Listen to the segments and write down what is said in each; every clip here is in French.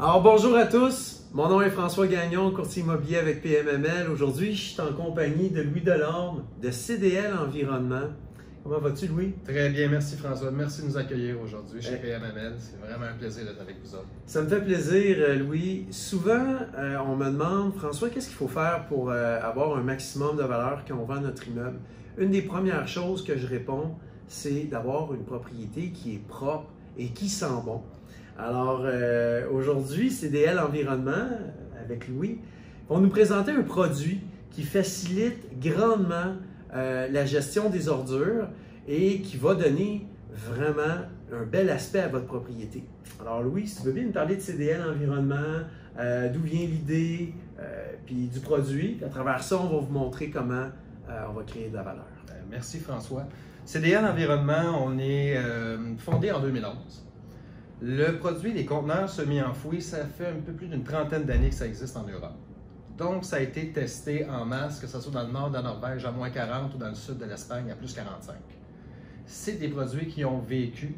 Alors bonjour à tous, mon nom est François Gagnon, courtier immobilier avec PMML. Aujourd'hui, je suis en compagnie de Louis Delorme de CDL Environnement. Comment vas-tu, Louis? Très bien, merci François. Merci de nous accueillir aujourd'hui chez PMML. C'est vraiment un plaisir d'être avec vous autres. Ça me fait plaisir, Louis. Souvent, on me demande, François, qu'est-ce qu'il faut faire pour avoir un maximum de valeur quand on vend notre immeuble? Une des premières choses que je réponds, c'est d'avoir une propriété qui est propre et qui sent bon. Alors, aujourd'hui, CDL Environnement, avec Louis, vont nous présenter un produit qui facilite grandement la gestion des ordures et qui va donner vraiment un bel aspect à votre propriété. Alors Louis, si tu veux bien nous parler de CDL Environnement, d'où vient l'idée, puis du produit. À travers ça, on va vous montrer comment on va créer de la valeur. Merci François. CDL Environnement, on est fondé en 2011. Le produit des conteneurs semi-enfouis, ça fait un peu plus d'une trentaine d'années que ça existe en Europe. Donc, ça a été testé en masse, que ce soit dans le nord de la Norvège à moins 40 ou dans le sud de l'Espagne à plus 45. C'est des produits qui ont vécu.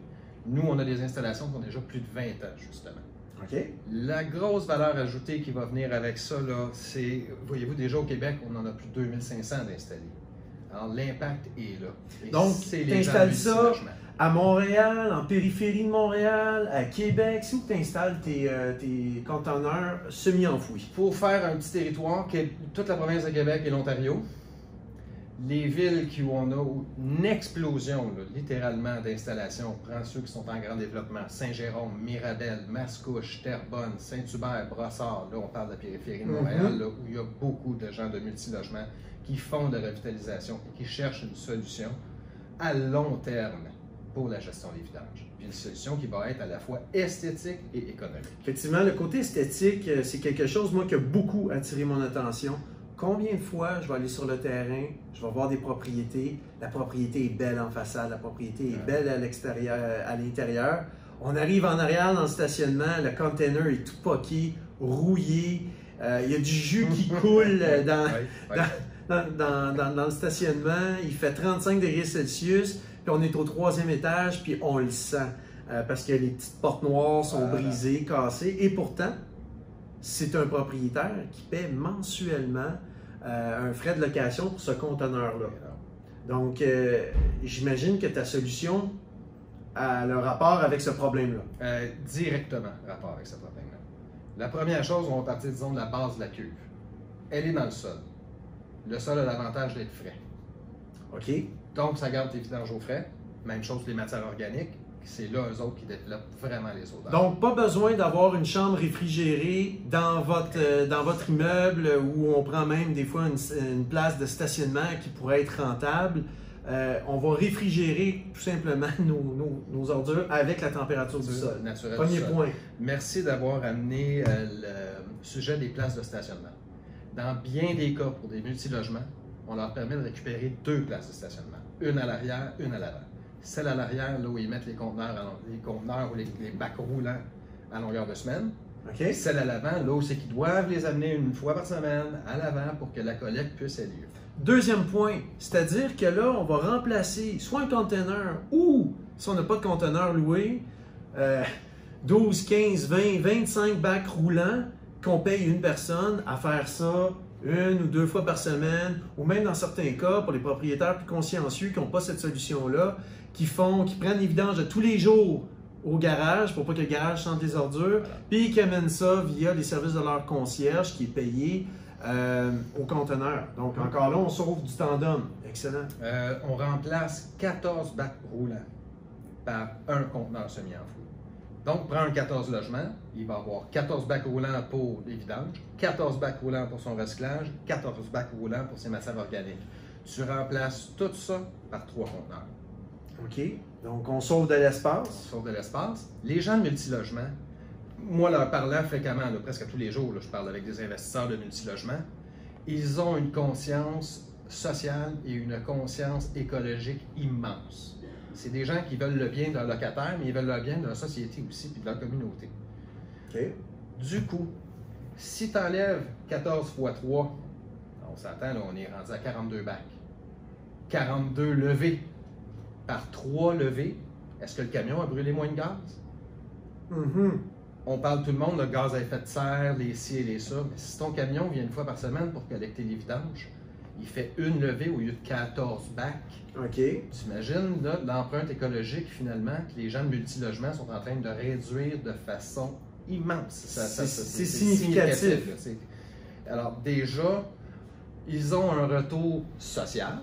Nous, on a des installations qui ont déjà plus de 20 ans, justement. OK. La grosse valeur ajoutée qui va venir avec ça, c'est, voyez-vous, déjà au Québec, on en a plus de 2500 d'installés. Alors, l'impact est là. Et donc, tu installes ça à Montréal, en périphérie de Montréal, à Québec. C'est où tu installes tes conteneurs semi-enfouis? Pour faire un petit territoire qui est toute la province de Québec et l'Ontario, les villes où on a une explosion, là, littéralement, d'installations, on prend ceux qui sont en grand développement, Saint-Jérôme, Mirabel, Mascouche, Terrebonne, Saint-Hubert, Brossard, là on parle de la périphérie de Montréal, là, où il y a beaucoup de gens de multilogement qui font de la revitalisation et qui cherchent une solution à long terme pour la gestion des vidanges. Puis une solution qui va être à la fois esthétique et économique. Effectivement, le côté esthétique, c'est quelque chose, moi, qui a beaucoup attiré mon attention. Combien de fois je vais aller sur le terrain, je vais voir des propriétés, la propriété est belle en façade, la propriété est belle à l'extérieur, à l'intérieur. On arrive en arrière dans le stationnement, le container est tout poqué, rouillé, il y a du jus qui coule dans le stationnement, il fait 35 degrés Celsius, puis on est au 3e étage, puis on le sent, parce que les petites portes noires sont brisées, cassées, et pourtant, c'est un propriétaire qui paie mensuellement un frais de location pour ce conteneur-là. Donc, j'imagine que ta solution a le rapport avec ce problème-là. Directement rapport avec ce problème-là. La première chose, on va partir, disons, de la base de la cuve. Elle est dans le sol. Le sol a l'avantage d'être frais. OK. Donc, ça garde tes vidanges au frais. Même chose pour les matières organiques. C'est là, eux autres, qui développent vraiment les odeurs. Donc, pas besoin d'avoir une chambre réfrigérée dans votre immeuble où on prend même des fois une place de stationnement qui pourrait être rentable. On va réfrigérer tout simplement nos ordures avec la température du sol. Premier point. Merci d'avoir amené le sujet des places de stationnement. Dans bien des cas, pour des multilogements, on leur permet de récupérer 2 places de stationnement. Une à l'arrière, une à l'avant. Celle à l'arrière, là où ils mettent les conteneurs ou les bacs roulants à longueur de semaine. Okay. Celle à l'avant, là où c'est qu'ils doivent les amener une fois par semaine à l'avant pour que la collecte puisse avoir lieu. Deuxième point, c'est-à-dire que là, on va remplacer soit un conteneur ou, si on n'a pas de conteneur loué, 12, 15, 20, 25 bacs roulants qu'on paye une personne à faire ça 1 ou 2 fois par semaine, ou même dans certains cas, pour les propriétaires plus consciencieux qui n'ont pas cette solution-là, qui prennent les vidanges de tous les jours au garage pour pas que le garage sente les ordures, puis qui amènent ça via les services de leur concierge qui est payé au conteneur. Donc encore là, on sauve du temps d'homme. Excellent. On remplace 14 bacs roulants par un conteneur semi-enfoui. Donc, prends un 14 logements, il va avoir 14 bacs roulants pour les vidanges, 14 bacs roulants pour son recyclage, 14 bacs roulants pour ses matières organiques. Tu remplaces tout ça par 3 conteneurs. OK. Donc, on sauve de l'espace. On sauve de l'espace. Les gens de multilogement, moi, leur parlant fréquemment, là, presque tous les jours, là, je parle avec des investisseurs de multilogement, ils ont une conscience sociale et une conscience écologique immense. C'est des gens qui veulent le bien de leur locataire, mais ils veulent le bien de la société aussi, puis de leur communauté. Okay. Du coup, si tu enlèves 14 x 3, on s'entend, là, on est rendu à 42 bacs. 42 levées par 3 levées, est-ce que le camion a brûlé moins de gaz? on parle tout le monde de gaz à effet de serre, les ci et les ça, mais si ton camion vient une fois par semaine pour collecter les vidanges, il fait une levée au lieu de 14 bacs. OK. T'imagines l'empreinte écologique finalement que les gens de multilogements sont en train de réduire de façon immense. C'est significatif. Alors déjà, ils ont un retour social,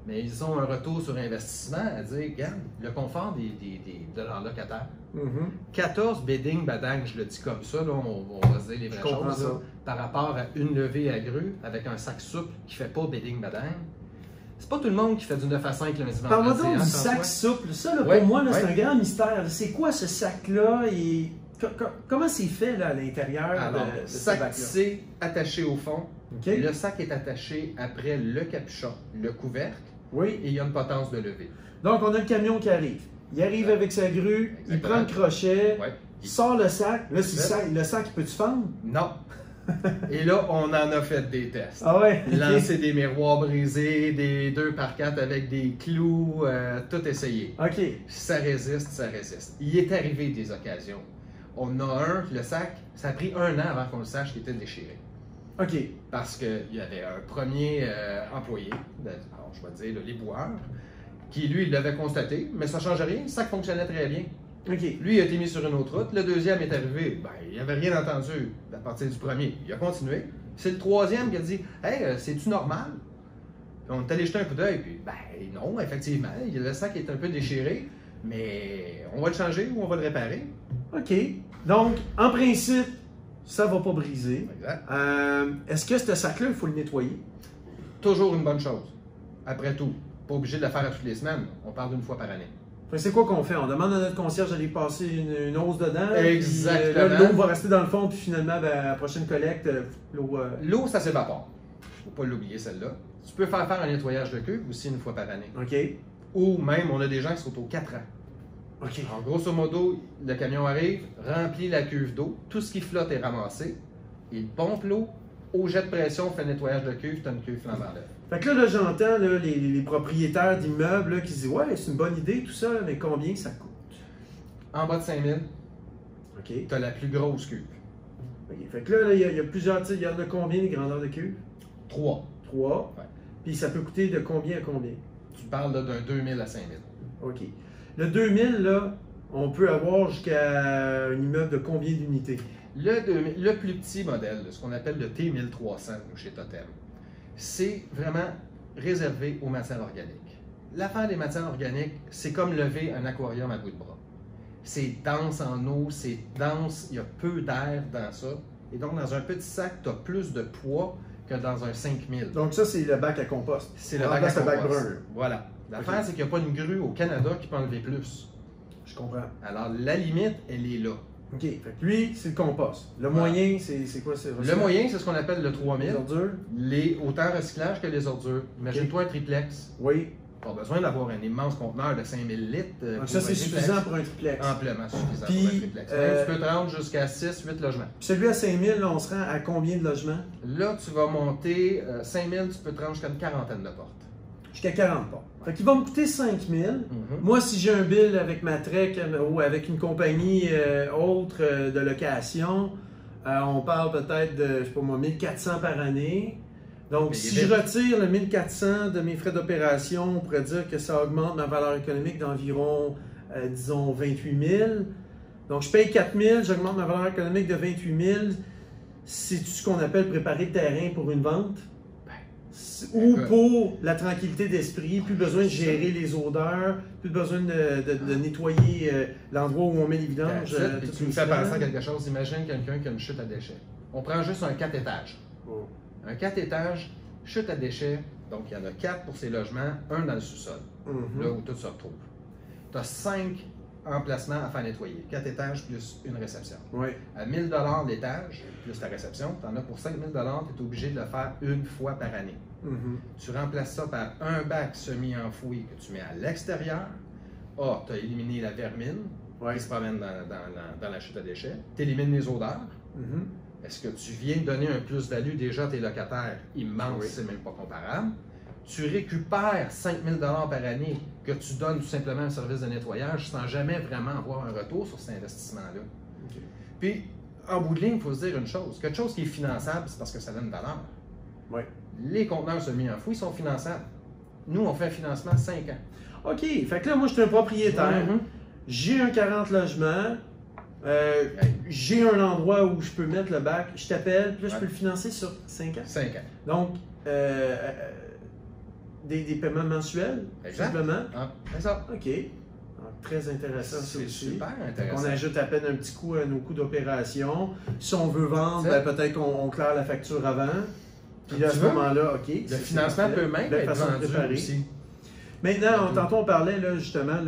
mais ils ont un retour sur investissement à dire, regarde, le confort de leurs locataires. 14 bedding badang, je le dis comme ça, là, on va se dire les vraies choses, là, par rapport à une levée à grue avec un sac souple qui ne fait pas bedding badang. C'est pas tout le monde qui fait du 9 à 5 le lundi vendredi. Parle-moi donc du sac souple. Ça, là, pour moi, c'est un grand mystère. C'est quoi ce sac-là et comment c'est fait là, à l'intérieur de ce sac-là? C'est attaché au fond. Okay. Le sac est attaché après le capuchon, le couvercle, et il y a une potence de levée. Donc, on a le camion qui arrive. Il arrive avec sa grue, il prend le crochet, il sort le sac. Là, le sac, il peut-tu fendre? Non. Et là, on en a fait des tests. Ah ouais? Lancer des miroirs brisés, des 2x4 avec des clous, tout essayé. OK. Ça résiste, ça résiste. Il est arrivé des occasions. On a le sac, ça a pris 1 an avant qu'on le sache qu'il était déchiré. OK. Parce qu'il y avait un premier employé, alors je vais dire les boueurs, qui lui, il l'avait constaté, mais ça ne change rien, le sac fonctionnait très bien. OK. Lui, il a été mis sur une autre route. Le deuxième est arrivé, ben, il n'avait rien entendu à partir du premier. Il a continué. C'est le troisième qui a dit, hey, c'est-tu normal? Puis on est allé jeter un coup d'œil, puis ben non, effectivement, le sac est un peu déchiré, mais on va le changer ou on va le réparer. OK. Donc, en principe, ça ne va pas briser. Exact. Est-ce que ce sac-là, il faut le nettoyer? Toujours une bonne chose. Après tout, pas obligé de le faire à toutes les semaines. On parle d'une fois par année. C'est quoi qu'on fait? On demande à notre concierge d'aller passer une hausse dedans. Exactement. L'eau va rester dans le fond, puis finalement, ben, à la prochaine collecte, l'eau... L'eau, ça s'évapore. Il ne faut pas l'oublier, celle-là. Tu peux faire un nettoyage de cuve aussi une fois par année. OK. Ou même, on a des gens qui sont aux 4 ans. OK. Alors, grosso modo, le camion arrive, remplit la cuve d'eau, tout ce qui flotte est ramassé, il pompe l'eau, au jet de pression, fait le nettoyage de cuve, tu as une cuve flambant neuve. Fait que là j'entends là, les propriétaires d'immeubles qui se disent « Ouais, c'est une bonne idée, tout ça, mais combien ça coûte? » En bas de 5 000, OK. tu as la plus grosse cuve. OK. Fait que là, il y a plusieurs... Il y en a combien, les grandeurs de cuve? 3. 3. Ouais. Puis ça peut coûter de combien à combien? Tu parles là, d'un 2 000 à 5 000. OK. Le 2000, là, on peut avoir jusqu'à un immeuble de combien d'unités? Le plus petit modèle, ce qu'on appelle le T1300 chez Totem, c'est vraiment réservé aux matières organiques. L'affaire des matières organiques, c'est comme lever un aquarium à bout de bras. C'est dense en eau, c'est dense, il y a peu d'air dans ça. Et donc, dans un petit sac, tu as plus de poids que dans un 5000. Donc ça, c'est le bac à compost. C'est le bac à compost. Brun. Voilà. L'affaire, c'est qu'il n'y a pas une grue au Canada qui peut enlever plus. Je comprends. Alors, la limite, elle est là. OK. Fait que lui, c'est le compost. Le moyen, c'est quoi? Le moyen, c'est ce qu'on appelle le 3000. Les ordures? Autant recyclage que les ordures. Imagine-toi un triplex. Oui. Pas besoin d'avoir un immense conteneur de 5000 litres. Donc ça, c'est suffisant pour un triplex. Amplement suffisant puis, pour un triplex. Tu peux te rendre jusqu'à 6-8 logements. Puis celui à 5000, là, on se rend à combien de logements? Là, tu vas monter 5000, tu peux te rendre jusqu'à une quarantaine de portes. Jusqu'à 40 portes. Fait qu'il va me coûter 5000. Moi, si j'ai un bill avec ma trek ou avec une compagnie autre de location, on parle peut-être de, je sais pas moi, 1400 par année. Donc, si je retire le 1400 de mes frais d'opération, on pourrait dire que ça augmente ma valeur économique d'environ, disons, 28 000. Donc, je paye 4 000, j'augmente ma valeur économique de 28 000. C'est ce qu'on appelle préparer le terrain pour une vente? Ou pour la tranquillité d'esprit, plus besoin de gérer les odeurs, plus besoin de nettoyer l'endroit où on met les vidanges. Tu me fais penser à quelque chose. Imagine quelqu'un qui a une chute à déchets. On prend juste un 4 étages. Oh. Un 4 étages, chute à déchets, donc il y en a 4 pour ces logements, un dans le sous-sol, là où tout se retrouve. Tu as 5 emplacements à faire nettoyer, 4 étages plus une réception. Oui. À 1 000 $ l'étage, plus la réception, tu en as pour 5 000 $, tu es obligé de le faire une fois par année. Tu remplaces ça par un bac semi-enfoui que tu mets à l'extérieur. Ah, tu as éliminé la vermine qui se promène dans la chute à déchets. Tu élimines les odeurs. Est-ce que tu viens de donner un plus-value déjà à tes locataires? Immense, c'est même pas comparable. Tu récupères 5 000 $ par année que tu donnes tout simplement un service de nettoyage sans jamais vraiment avoir un retour sur cet investissement-là. Puis, en bout de ligne, il faut se dire une chose. Quelque chose qui est finançable, c'est parce que ça donne une valeur. Oui. Les conteneurs semi-enfouis sont finançables. Nous, on fait un financement 5 ans. OK. Fait que là, moi, je suis un propriétaire. J'ai un 40 logements. J'ai un endroit où je peux mettre le bac. Je t'appelle. Puis là, je peux le financer sur 5 ans. 5 ans. Donc, des paiements mensuels, simplement. Ah, c'est ça. OK. Donc, très intéressant, ça C'est aussi. super intéressant. On ajoute à peine un petit coup à nos coûts d'opération. Si on veut vendre, peut-être qu'on claire la facture avant. Puis là, à ce moment-là, OK. Le financement peut même être vendu aussi. Maintenant, tantôt on parlait là, justement,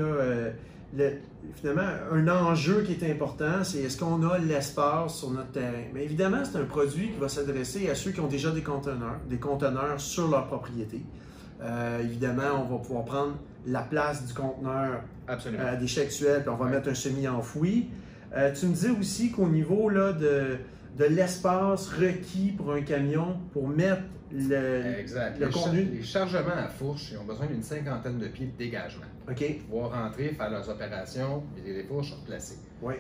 là, finalement, un enjeu qui est important, c'est est-ce qu'on a l'espace sur notre terrain. Mais évidemment, c'est un produit qui va s'adresser à ceux qui ont déjà des conteneurs sur leur propriété. Évidemment, on va pouvoir prendre la place du conteneur à déchets actuels, puis on va mettre un semi-enfoui. Tu me disais aussi qu'au niveau là, de l'espace requis pour un camion pour mettre le contenu. Les chargements à fourche, ils ont besoin d'une 50aine de pieds de dégagement. OK. Pour pouvoir rentrer, faire leurs opérations, et les fourches replacées. Oui.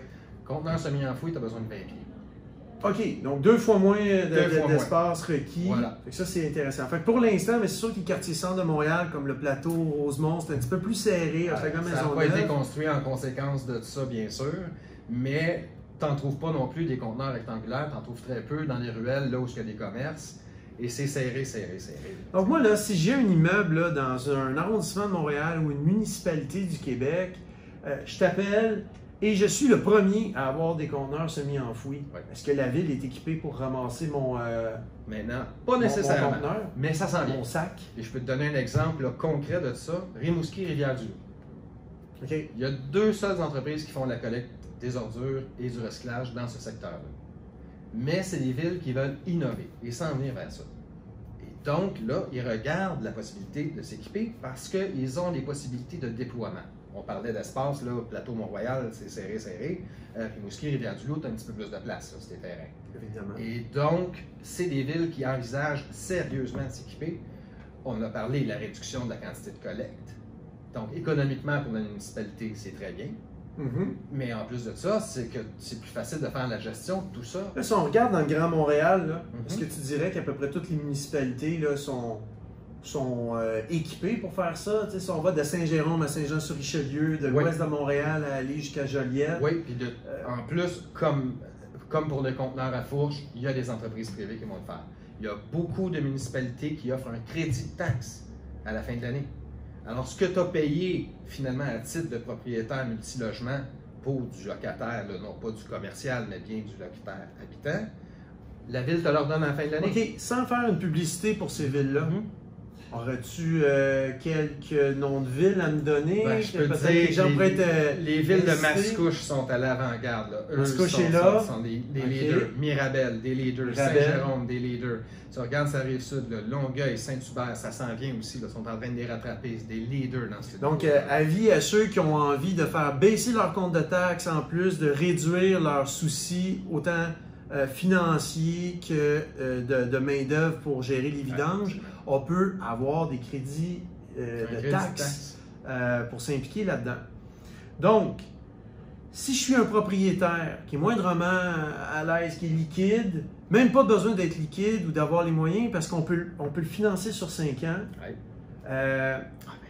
Conteneur semi-enfoui, tu as besoin de 20 pieds. OK, donc 2 fois moins d'espace requis. Voilà. Fait que ça, c'est intéressant. Fait que pour l'instant, mais c'est sûr que les quartiers centre de Montréal, comme le plateau Rosemont, c'est un petit peu plus serré. Ça n'a pas été construit en conséquence de ça, bien sûr, mais tu n'en trouves pas non plus des conteneurs rectangulaires, tu en trouves très peu dans les ruelles, là où il y a des commerces, et c'est serré. Donc moi, là, si j'ai un immeuble là, dans un arrondissement de Montréal ou une municipalité du Québec, je t'appelle et je suis le premier à avoir des conteneurs semi-enfouis. Oui. Est-ce que la ville est équipée pour ramasser mon Maintenant, pas nécessairement, mon conteneur, mais ça s'en vient. mon sac? Et je peux te donner un exemple là, concret de ça. Rimouski, Rivière-du-Loup. OK. Il y a 2 seules entreprises qui font la collecte des ordures et du recyclage dans ce secteur-là. Mais c'est des villes qui veulent innover et s'en venir vers ça. Et donc, là, ils regardent la possibilité de s'équiper parce qu'ils ont des possibilités de déploiement. On parlait d'espace, là, plateau Mont-Royal, c'est serré. Rimouski, Rivière-du-Loup, tu as un petit peu plus de place, là, c'est des terrains. Évidemment. Et donc, c'est des villes qui envisagent sérieusement de s'équiper. On a parlé de la réduction de la quantité de collecte. Donc, économiquement, pour la municipalité, c'est très bien. Mais en plus de ça, c'est que c'est plus facile de faire la gestion de tout ça. Là, si on regarde dans le Grand Montréal, là, est-ce que tu dirais qu'à peu près toutes les municipalités là, sont équipées pour faire ça? Tu sais, si on va de Saint-Jérôme à Saint-Jean-sur-Richelieu, de l'ouest de Montréal à aller jusqu'à Joliette. Oui, puis en plus, comme pour les conteneurs à fourche, il y a des entreprises privées qui vont le faire. Il y a beaucoup de municipalités qui offrent un crédit de taxe à la fin de l'année. Alors, ce que tu as payé finalement à titre de propriétaire multilogement pour du locataire, là, non pas du commercial, mais bien du locataire habitant, la ville te leur donne à la fin de l'année. OK, sans faire une publicité pour ces villes-là, aurais-tu quelques noms de villes à me donner? Ben, je peux te dire, les villes de Mascouche sont à l'avant-garde. Mascouche est là. Sont des leaders. Mirabel, des leaders. Saint-Jérôme, des leaders. Tu regardes, ça arrive sud, là, Longueuil, Saint-Hubert, ça s'en vient aussi. Ils sont en train de les rattraper. C'est des leaders dans ce Donc, avis à ceux qui ont envie de faire baisser leur compte de taxes, en plus de réduire leurs soucis, autant financiers que de main-d'œuvre pour gérer les vidanges, on peut avoir des crédits de taxes pour s'impliquer là-dedans. Donc, si je suis un propriétaire qui est moindrement à l'aise, qui est liquide, même pas besoin d'être liquide ou d'avoir les moyens parce qu'on peut le financer sur 5 ans.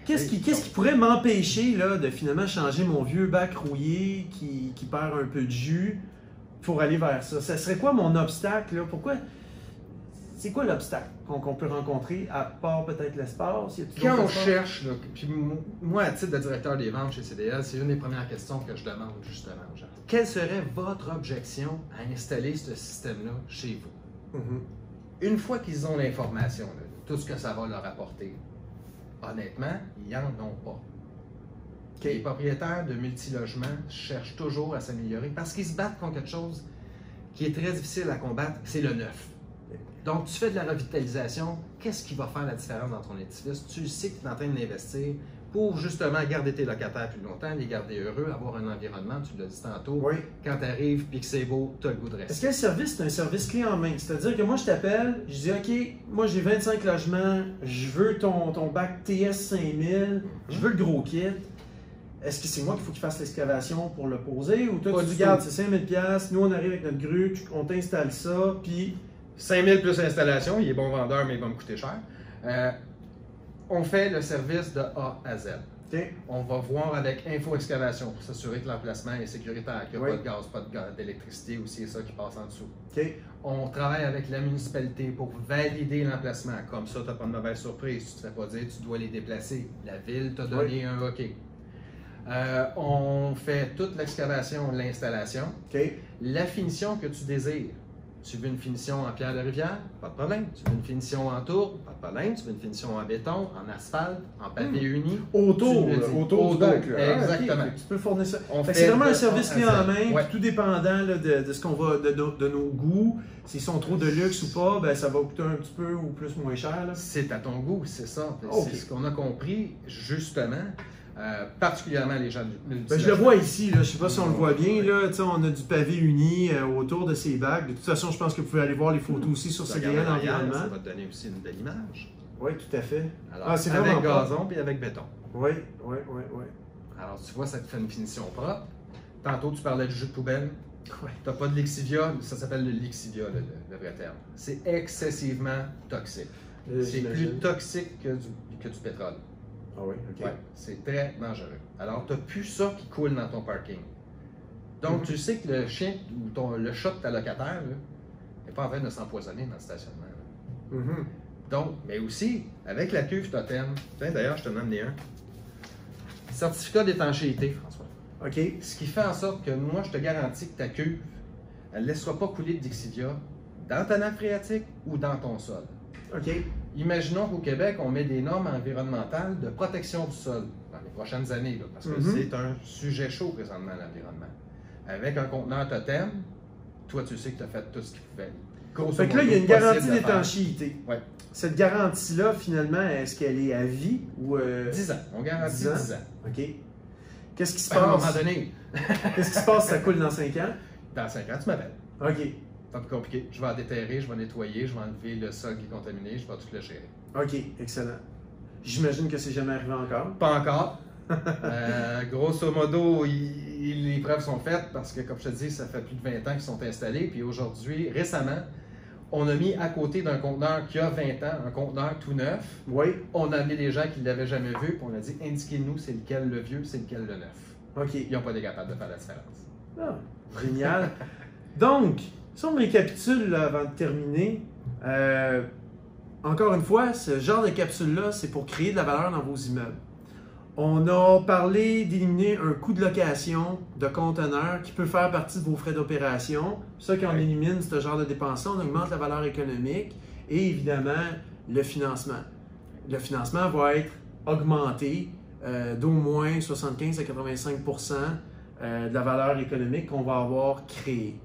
Qu'est-ce qui pourrait m'empêcher là, de finalement changer mon vieux bac rouillé qui perd un peu de jus pour aller vers ça? Ça serait quoi mon obstacle? Là? C'est quoi l'obstacle qu'on peut rencontrer, à part peut-être l'espace? Quand on cherche, là, puis moi, à titre de directeur des ventes chez CDL, c'est une des premières questions que je demande justement aux gens. Quelle serait votre objection à installer ce système-là chez vous? Une fois qu'ils ont l'information, tout ce que ça va leur apporter, honnêtement, ils n'en ont pas. Les propriétaires de multilogements cherchent toujours à s'améliorer parce qu'ils se battent contre quelque chose qui est très difficile à combattre, c'est le neuf. Donc, tu fais de la revitalisation, qu'est-ce qui va faire la différence dans ton édifice? Tu sais que tu es en train d'investir pour justement garder tes locataires plus longtemps, les garder heureux, avoir un environnement, tu l'as dit tantôt, quand tu arrives et que c'est beau, tu as le goût de rester. Est-ce que le service, c'est un service clé en main? C'est-à-dire que moi, je t'appelle, je dis, OK, moi j'ai 25 logements, je veux ton bac TS 5000, je veux le gros kit. est-ce que c'est moi qu'il faut qu'il fasse l'excavation pour le poser ou toi Pas tu du dis, regarde, tout. c'est 5000$, nous on arrive avec notre grue, on t'installe ça, puis 5000 plus installation, il est bon vendeur, mais il va me coûter cher. On fait le service de A à Z. OK. On va voir avec Info Excavation pour s'assurer que l'emplacement est sécuritaire, qu'il n'y a Oui. pas de gaz, pas d'électricité ou c'est ça qui passe en dessous. OK. On travaille avec la municipalité pour valider l'emplacement. Comme ça, tu n'as pas de mauvaise surprise. Tu ne te fais pas dire tu dois les déplacer. La ville t'a donné un OK. On fait toute l'excavation, l'installation. OK. La finition que tu désires. Tu veux une finition en pierre de rivière? Pas de problème. Tu veux une finition en tourbe? Pas de problème. Tu veux une finition en béton, en asphalte, en papier uni? Autour, Tu me là, dis. autour du bac. Là. Ah, Exactement. ok. Tu peux fournir ça. On Fait que fait c'est vraiment un de service A à clé en Z. main, Ouais. puis tout dépendant là, de ce qu'on va, de nos goûts. S'ils sont trop de luxe ou pas, ben, ça va coûter un petit peu ou plus moins cher. Là. C'est à ton goût, c'est ça. Ok. C'est ce qu'on a compris, justement, particulièrement les gens du Ben, je le vois ici, là. Je sais pas si on le voit bien. Là. Tu sais, on a du pavé uni autour de ces bacs. De toute façon, je pense que vous pouvez aller voir les photos aussi sur CDL Regarde en arrière, Environnement. ça va te donner aussi une belle image. Oui, tout à fait. Alors, Ah, c'est avec vraiment propre. gazon puis avec béton. Oui, oui, oui, oui. Alors, tu vois, ça te fait une finition propre. Tantôt, tu parlais du jus de poubelle. Ouais. Tu n'as pas de lixivia, ça s'appelle le lixivia, le vrai terme. C'est excessivement toxique. C'est plus J'imagine. toxique que du pétrole. Ah oui, ok. Ouais, c'est très dangereux. Alors, tu n'as plus ça qui coule dans ton parking. Donc, tu sais que le chien ou le chat de ta locataire n'est pas en train de s'empoisonner dans le stationnement. Là. Mhm. Donc, mais aussi, avec la cuve Totem, tiens, d'ailleurs, je te donne les un. Certificat d'étanchéité, François. OK. Ce qui fait en sorte que moi, je te garantis que ta cuve, elle ne laissera pas couler de dixivia dans ta nappe phréatique ou dans ton sol. OK. Imaginons qu'au Québec, on met des normes environnementales de protection du sol dans les prochaines années, là, parce que c'est un sujet chaud présentement, l'environnement. Avec un conteneur Totem, toi, tu sais que tu as fait tout ce qu'il pouvait. Grosso Fait que là, il y a une modo, garantie possible de faire. d'étanchéité. Ouais. Cette garantie-là, finalement, est-ce qu'elle est à vie ou. 10 ans. On garantit 10 ans. 10 ans. OK. Qu'est-ce qui se Ben, à un moment passe? donné, Qu'est-ce qui se passe si ça coule dans 5 ans? dans 5 ans, tu m'appelles. OK. Pas plus compliqué. Je vais en déterrer, je vais nettoyer, je vais enlever le sol qui est contaminé, je vais tout le gérer. OK. Excellent. J'imagine que c'est jamais arrivé encore. Pas encore. Grosso modo, les preuves sont faites parce que, comme je te dis, ça fait plus de 20 ans qu'ils sont installés. Puis aujourd'hui, récemment, on a mis à côté d'un conteneur qui a 20 ans, un conteneur tout neuf. Oui. On a amené des gens qui ne l'avaient jamais vu, puis on a dit indiquez-nous c'est lequel le vieux, c'est lequel le neuf. OK. Ils n'ont pas été capables de faire la différence. Ah, génial. Donc, si on récapitule là, avant de terminer, encore une fois, ce genre de capsule-là, c'est pour créer de la valeur dans vos immeubles. On a parlé d'éliminer un coût de location de conteneurs qui peut faire partie de vos frais d'opération. Ça, quand on élimine ce genre de dépenses-là, on augmente la valeur économique et évidemment le financement. Le financement va être augmenté d'au moins 75 à 85% de la valeur économique qu'on va avoir créée.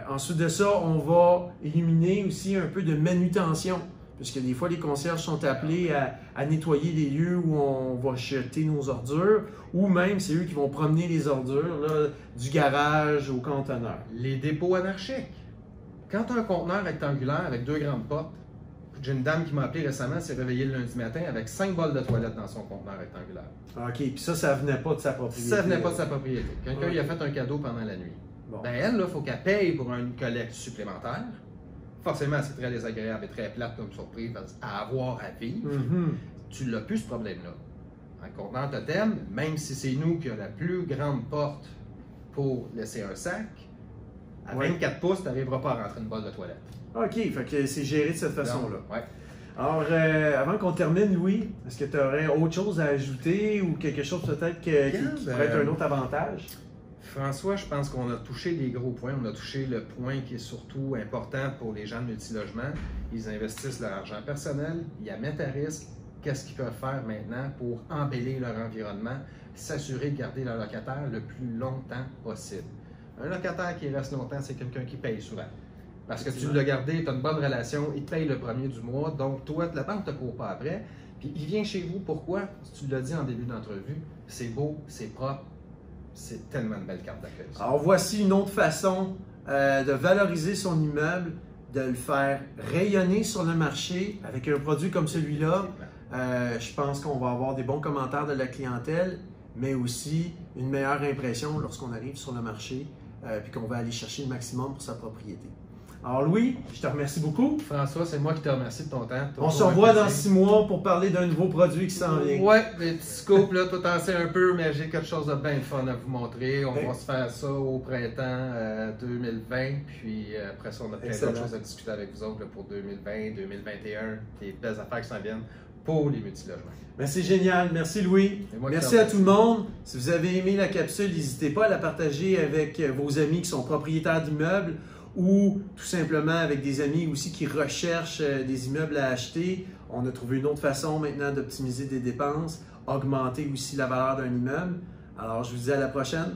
Ensuite de ça, on va éliminer aussi un peu de manutention, puisque des fois, les concierges sont appelés à nettoyer les lieux où on va jeter nos ordures, ou même c'est eux qui vont promener les ordures là, du garage au conteneur. Les dépôts anarchiques. Quand tu as un conteneur rectangulaire avec 2 grandes portes, j'ai une dame qui m'a appelé récemment, s'est réveillée le lundi matin avec 5 bols de toilette dans son conteneur rectangulaire. OK, puis ça venait pas de sa propriété. Ça venait pas de sa propriété. Quelqu'un Ouais. lui a fait un cadeau pendant la nuit. Bon. Ben elle, il faut qu'elle paye pour une collecte supplémentaire. Forcément, c'est très désagréable et très plate comme surprise à avoir à vivre. Mhm. Tu n'as plus ce problème-là. En conteneur Totem, même si c'est nous qui avons la plus grande porte pour laisser un sac, à Ouais. 24 pouces, tu n'arriveras pas à rentrer une bolle de toilette. OK, fait que c'est géré de cette façon-là. Ouais. Alors, avant qu'on termine, Louis, est-ce que tu aurais autre chose à ajouter ou quelque chose peut-être qui pourrait être un autre avantage? François, je pense qu'on a touché les gros points. On a touché le point qui est surtout important pour les gens de multilogement. Ils investissent leur argent personnel, ils la mettent à risque. Qu'est-ce qu'ils peuvent faire maintenant pour embellir leur environnement, s'assurer de garder leur locataire le plus longtemps possible? Un locataire qui reste longtemps, c'est quelqu'un qui paye souvent. Parce que tu l'as gardé, tu as une bonne relation, il te paye le premier du mois, donc toi, la banque ne te court pas après. Puis il vient chez vous, pourquoi? Tu l'as dit en début d'entrevue, c'est beau, c'est propre, c'est tellement une belle carte d'accueil. Alors, voici une autre façon de valoriser son immeuble, de le faire rayonner sur le marché avec un produit comme celui-là. Je pense qu'on va avoir des bons commentaires de la clientèle mais aussi une meilleure impression lorsqu'on arrive sur le marché puis qu'on va aller chercher le maximum pour sa propriété. Alors Louis, je te remercie beaucoup. François, c'est moi qui te remercie de ton temps. On se revoit dans 6 mois pour parler d'un nouveau produit qui s'en vient. Ouais, des petits scopes, là, toi t'en sais un peu, mais j'ai quelque chose de bien fun à vous montrer. On va se faire ça au printemps 2020, puis après ça, on a plein d'autres choses à discuter avec vous autres là, pour 2020, 2021, des belles affaires qui s'en viennent pour les multilogements. Ben, c'est génial. Merci Louis. Merci à tout le monde. Si vous avez aimé la capsule, n'hésitez pas à la partager avec vos amis qui sont propriétaires d'immeubles ou tout simplement avec des amis aussi qui recherchent des immeubles à acheter. On a trouvé une autre façon maintenant d'optimiser des dépenses, augmenter aussi la valeur d'un immeuble. Alors, je vous dis à la prochaine.